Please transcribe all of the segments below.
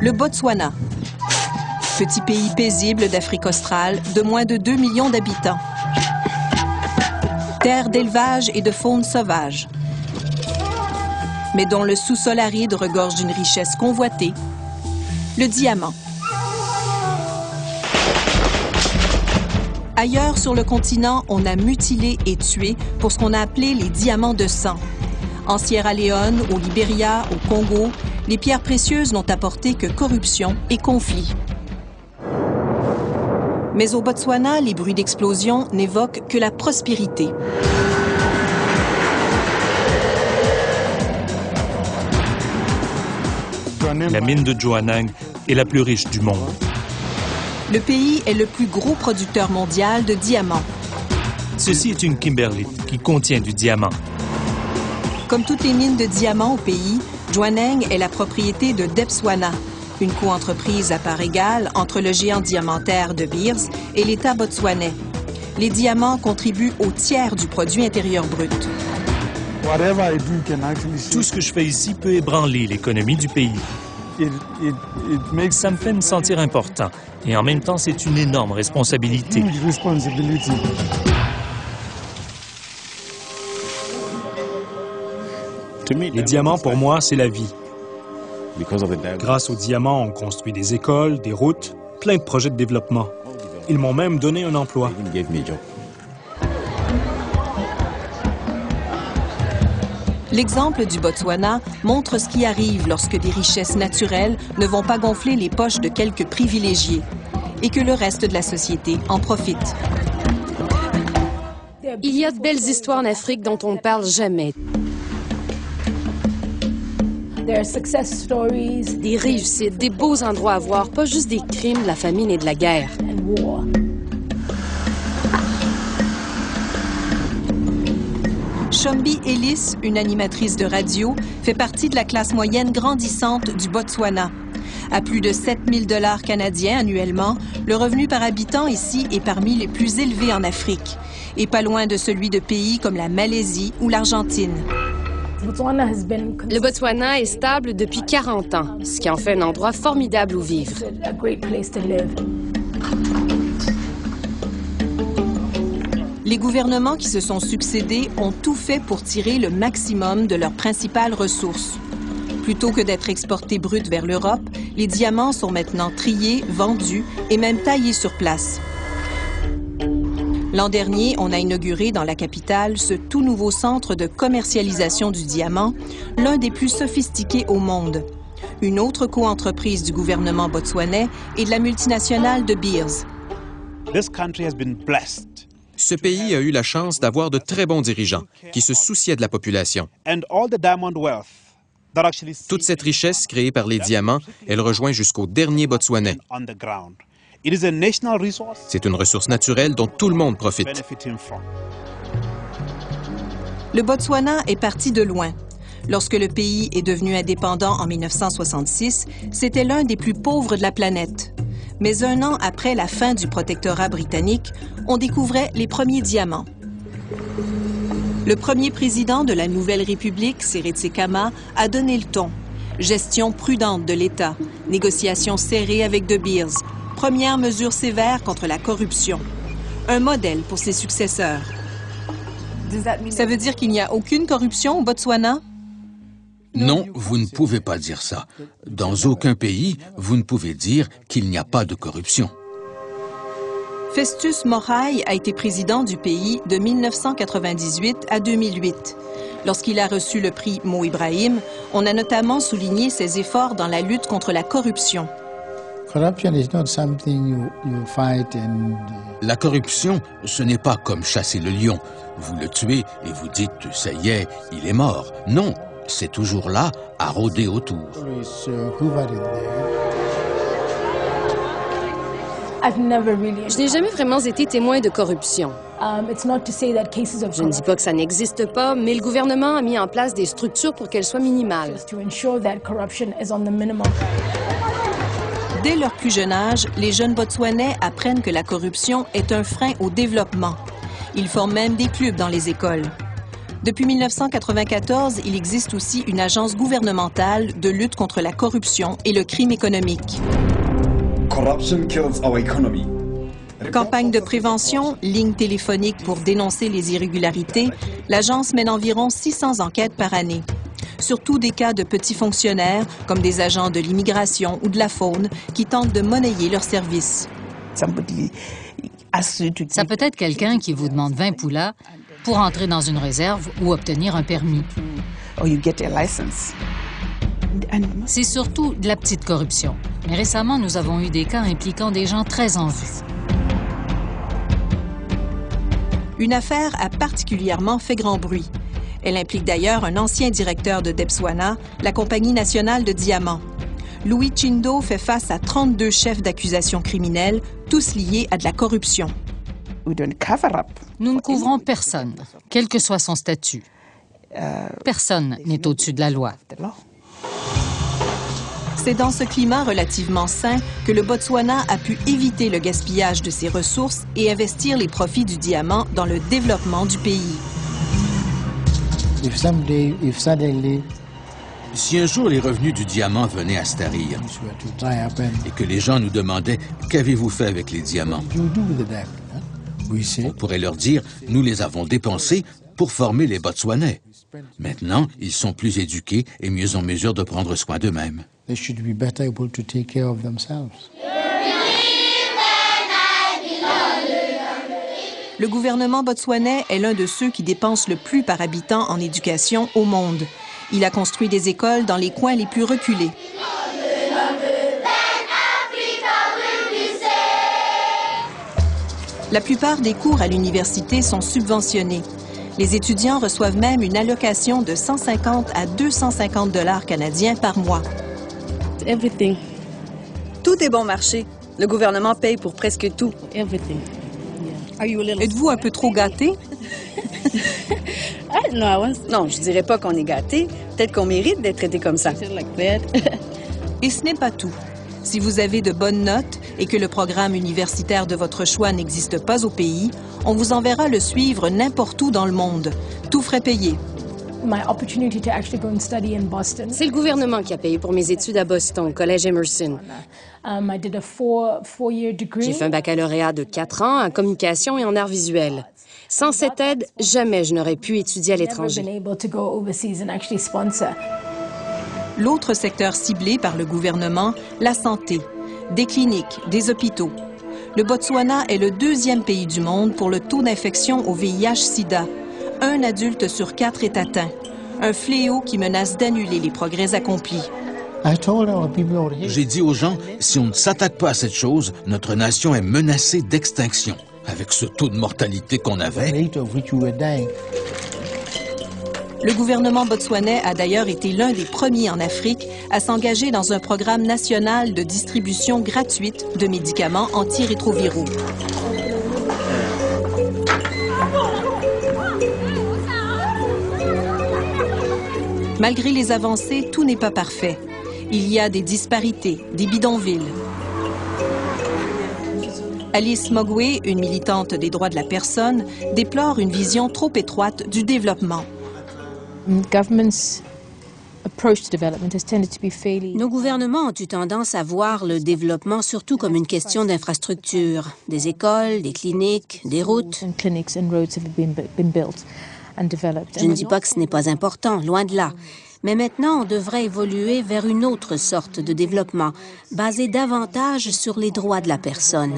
Le Botswana. Petit pays paisible d'Afrique australe de moins de 2 millions d'habitants. Terre d'élevage et de faune sauvage. Mais dont le sous-sol aride regorge d'une richesse convoitée, le diamant. Ailleurs sur le continent, on a mutilé et tué pour ce qu'on a appelé les diamants de sang. En Sierra Leone, au Libéria, au Congo, les pierres précieuses n'ont apporté que corruption et conflit. Mais au Botswana, les bruits d'explosion n'évoquent que la prospérité. La mine de Jwaneng est la plus riche du monde. Le pays est le plus gros producteur mondial de diamants. Ceci est une kimberlite qui contient du diamant. Comme toutes les mines de diamants au pays, Jwaneng est la propriété de Debswana, une coentreprise à part égale entre le géant diamantaire De Beers et l'État botswanais. Les diamants contribuent au tiers du produit intérieur brut. Tout ce que je fais ici peut ébranler l'économie du pays. Ça me fait me sentir important et en même temps, c'est une énorme responsabilité. Les diamants, pour moi, c'est la vie. Grâce aux diamants, on construit des écoles, des routes, plein de projets de développement. Ils m'ont même donné un emploi. L'exemple du Botswana montre ce qui arrive lorsque des richesses naturelles ne vont pas gonfler les poches de quelques privilégiés et que le reste de la société en profite. Il y a de belles histoires en Afrique dont on ne parle jamais. Des réussites, des beaux endroits à voir, pas juste des crimes, de la famine et de la guerre. Shombi Ellis, une animatrice de radio, fait partie de la classe moyenne grandissante du Botswana. À plus de 7 000 $ canadiens annuellement, le revenu par habitant ici est parmi les plus élevés en Afrique, et pas loin de celui de pays comme la Malaisie ou l'Argentine. Le Botswana est stable depuis 40 ans, ce qui en fait un endroit formidable où vivre. Les gouvernements qui se sont succédés ont tout fait pour tirer le maximum de leurs principales ressources. Plutôt que d'être exportés bruts vers l'Europe, les diamants sont maintenant triés, vendus et même taillés sur place. L'an dernier, on a inauguré dans la capitale ce tout nouveau centre de commercialisation du diamant, l'un des plus sophistiqués au monde. Une autre coentreprise du gouvernement botswanais et de la multinationale De Beers. Ce pays a eu la chance d'avoir de très bons dirigeants qui se souciaient de la population. Toute cette richesse créée par les diamants, elle rejoint jusqu'au dernier Botswanais. C'est une ressource naturelle dont tout le monde profite. Le Botswana est parti de loin. Lorsque le pays est devenu indépendant en 1966, c'était l'un des plus pauvres de la planète. Mais un an après la fin du protectorat britannique, on découvrait les premiers diamants. Le premier président de la Nouvelle République, Seretse Khama, a donné le ton. Gestion prudente de l'État, négociations serrées avec De Beers, première mesure sévère contre la corruption. Un modèle pour ses successeurs. Ça veut dire qu'il n'y a aucune corruption au Botswana? Non, vous ne pouvez pas dire ça. Dans aucun pays, vous ne pouvez dire qu'il n'y a pas de corruption. Festus Morai a été président du pays de 1998 à 2008. Lorsqu'il a reçu le prix Mo Ibrahim, on a notamment souligné ses efforts dans la lutte contre la corruption. La corruption, ce n'est pas comme chasser le lion. Vous le tuez et vous dites « ça y est, il est mort ». Non, c'est toujours là, à rôder autour. Je n'ai jamais vraiment été témoin de corruption. Je ne dis pas que ça n'existe pas, mais le gouvernement a mis en place des structures pour qu'elles soient minimales. Dès leur plus jeune âge, les jeunes Botswanais apprennent que la corruption est un frein au développement. Ils forment même des clubs dans les écoles. Depuis 1994, il existe aussi une agence gouvernementale de lutte contre la corruption et le crime économique. Corruption kills our economy. Campagne de prévention, ligne téléphonique pour dénoncer les irrégularités, l'agence mène environ 600 enquêtes par année. Surtout des cas de petits fonctionnaires, comme des agents de l'immigration ou de la faune, qui tentent de monnayer leurs services. Ça peut être quelqu'un qui vous demande 20 poulas pour entrer dans une réserve ou obtenir un permis. C'est surtout de la petite corruption. Mais récemment, nous avons eu des cas impliquant des gens très en vue. Une affaire a particulièrement fait grand bruit. Elle implique d'ailleurs un ancien directeur de Debswana, la Compagnie nationale de diamants. Louis Chindo fait face à 32 chefs d'accusation criminels, tous liés à de la corruption. Nous ne couvrons personne, quel que soit son statut. Personne n'est au-dessus de la loi. C'est dans ce climat relativement sain que le Botswana a pu éviter le gaspillage de ses ressources et investir les profits du diamant dans le développement du pays. Si un jour les revenus du diamant venaient à se tarir et que les gens nous demandaient « Qu'avez-vous fait avec les diamants ?» On pourrait leur dire « Nous les avons dépensés pour former les Botswanais. Maintenant, ils sont plus éduqués et mieux en mesure de prendre soin d'eux-mêmes. » Le gouvernement botswanais est l'un de ceux qui dépensent le plus par habitant en éducation au monde. Il a construit des écoles dans les coins les plus reculés. La plupart des cours à l'université sont subventionnés. Les étudiants reçoivent même une allocation de 150 à 250 $ canadiens par mois. Everything. Tout est bon marché. Le gouvernement paye pour presque tout. Everything. Êtes-vous un peu trop gâté? Non, je dirais pas qu'on est gâté. Peut-être qu'on mérite d'être traité comme ça. Et ce n'est pas tout. Si vous avez de bonnes notes et que le programme universitaire de votre choix n'existe pas au pays, on vous enverra le suivre n'importe où dans le monde. Tout frais payé. C'est le gouvernement qui a payé pour mes études à Boston, au Collège Emerson. J'ai fait un baccalauréat de 4 ans en communication et en arts visuels. Sans cette aide, jamais je n'aurais pu étudier à l'étranger. L'autre secteur ciblé par le gouvernement, la santé. Des cliniques, des hôpitaux. Le Botswana est le 2e pays du monde pour le taux d'infection au VIH-Sida. 1 adulte sur 4 est atteint. Un fléau qui menace d'annuler les progrès accomplis. J'ai dit aux gens, si on ne s'attaque pas à cette chose, notre nation est menacée d'extinction. Avec ce taux de mortalité qu'on avait. Le gouvernement botswanais a d'ailleurs été l'un des premiers en Afrique à s'engager dans un programme national de distribution gratuite de médicaments antirétroviraux. Malgré les avancées, tout n'est pas parfait. Il y a des disparités, des bidonvilles. Alice Mogwe, une militante des droits de la personne, déplore une vision trop étroite du développement. Nos gouvernements ont eu tendance à voir le développement surtout comme une question d'infrastructure, des écoles, des cliniques, des routes. Je ne dis pas que ce n'est pas important, loin de là. Mais maintenant, on devrait évoluer vers une autre sorte de développement, basé davantage sur les droits de la personne.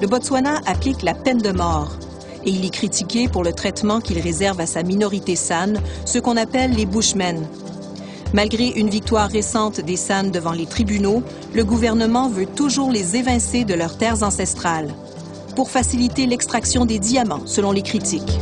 Le Botswana applique la peine de mort et il est critiqué pour le traitement qu'il réserve à sa minorité San, ceux qu'on appelle les Bushmen. Malgré une victoire récente des San devant les tribunaux, le gouvernement veut toujours les évincer de leurs terres ancestrales pour faciliter l'extraction des diamants, selon les critiques.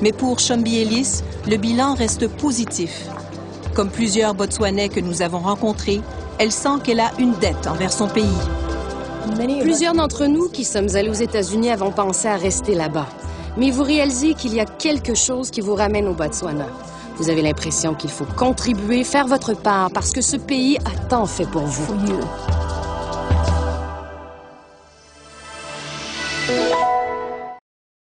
Mais pour Chombi Ellis, le bilan reste positif. Comme plusieurs Botswanais que nous avons rencontrés, elle sent qu'elle a une dette envers son pays. Plusieurs d'entre nous qui sommes allés aux États-Unis avons pensé à rester là-bas. Mais vous réalisez qu'il y a quelque chose qui vous ramène au Botswana. Vous avez l'impression qu'il faut contribuer, faire votre part, parce que ce pays a tant fait pour vous.